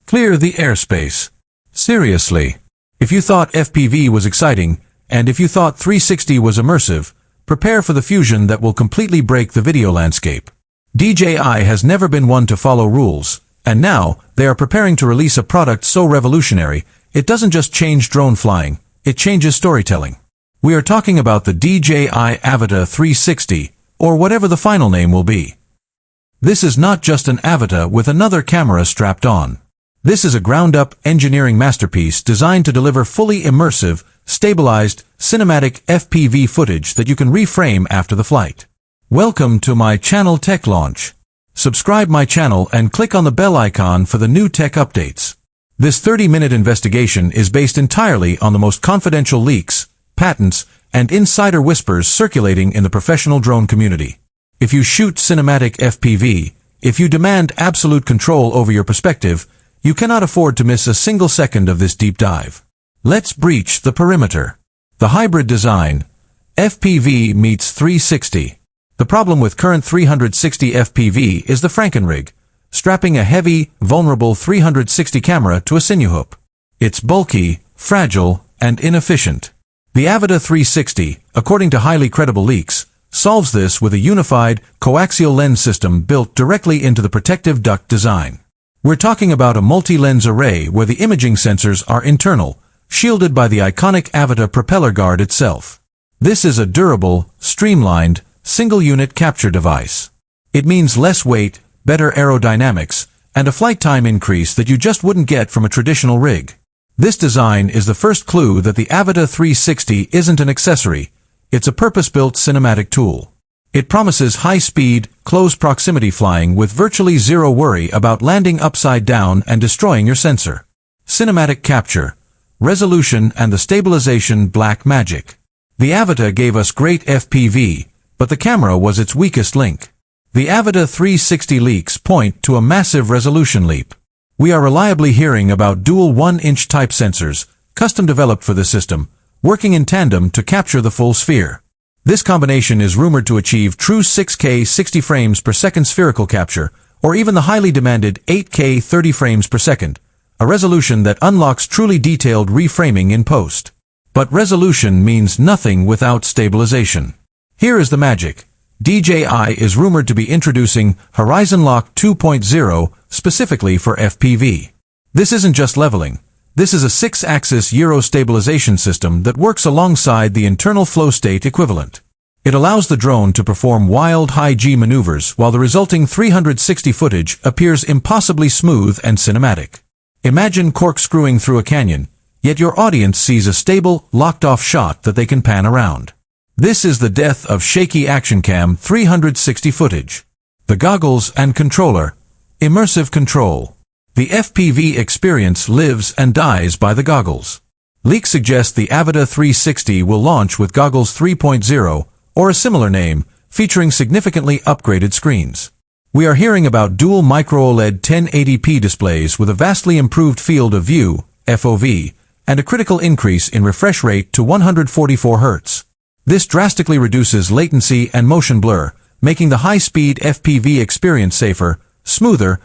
Clear the airspace. Seriously. If you thought FPV was exciting, and if you thought 360 was immersive, prepare for the fusion that will completely break the video landscape. DJI has never been one to follow rules, and now they are preparing to release a product so revolutionary, it doesn't just change drone flying, it changes storytelling. We are talking about the DJI Avata 360, or whatever the final name will be. This is not just an Avata with another camera strapped on. This is a ground-up engineering masterpiece designed to deliver fully immersive, stabilized, cinematic FPV footage that you can reframe after the flight. Welcome to my channel Tech Launch. Subscribe my channel and click on the bell icon for the new tech updates. This 30-minute investigation is based entirely on the most confidential leaks, patents, and insider whispers circulating in the professional drone community. If you shoot cinematic FPV, if you demand absolute control over your perspective, you cannot afford to miss a single second of this deep dive. Let's breach the perimeter. The hybrid design, FPV meets 360. The problem with current 360 FPV is the Frankenrig, strapping a heavy, vulnerable 360 camera to a Cinewhoop. It's bulky, fragile, and inefficient. The Avata 360, according to highly credible leaks, solves this with a unified, coaxial lens system built directly into the protective duct design. We're talking about a multi-lens array where the imaging sensors are internal, shielded by the iconic Avata propeller guard itself. This is a durable, streamlined, single-unit capture device. It means less weight, better aerodynamics, and a flight time increase that you just wouldn't get from a traditional rig. This design is the first clue that the Avata 360 isn't an accessory, it's a purpose-built cinematic tool. It promises high-speed, close proximity flying with virtually zero worry about landing upside down and destroying your sensor. Cinematic capture, resolution, and the stabilization black magic. The Avata gave us great FPV, but the camera was its weakest link. The Avata 360 leaks point to a massive resolution leap. We are reliably hearing about dual 1-inch type sensors, custom developed for this system, working in tandem to capture the full sphere. This combination is rumored to achieve true 6K 60 frames per second spherical capture, or even the highly demanded 8K 30 frames per second, a resolution that unlocks truly detailed reframing in post. But resolution means nothing without stabilization. Here is the magic. DJI is rumored to be introducing Horizon Lock 2.0 specifically for FPV. This isn't just leveling. This is a 6-axis gyro stabilization system that works alongside the internal flow state equivalent. It allows the drone to perform wild high-G maneuvers while the resulting 360 footage appears impossibly smooth and cinematic. Imagine corkscrewing through a canyon, yet your audience sees a stable, locked-off shot that they can pan around. This is the death of shaky action cam 360 footage. The goggles and controller. Immersive control. The FPV experience lives and dies by the goggles. Leaks suggest the Avata 360 will launch with Goggles 3.0, or a similar name, featuring significantly upgraded screens. We are hearing about dual micro-OLED 1080p displays with a vastly improved field of view, FOV, and a critical increase in refresh rate to 144 Hz. This drastically reduces latency and motion blur, making the high-speed FPV experience safer, smoother,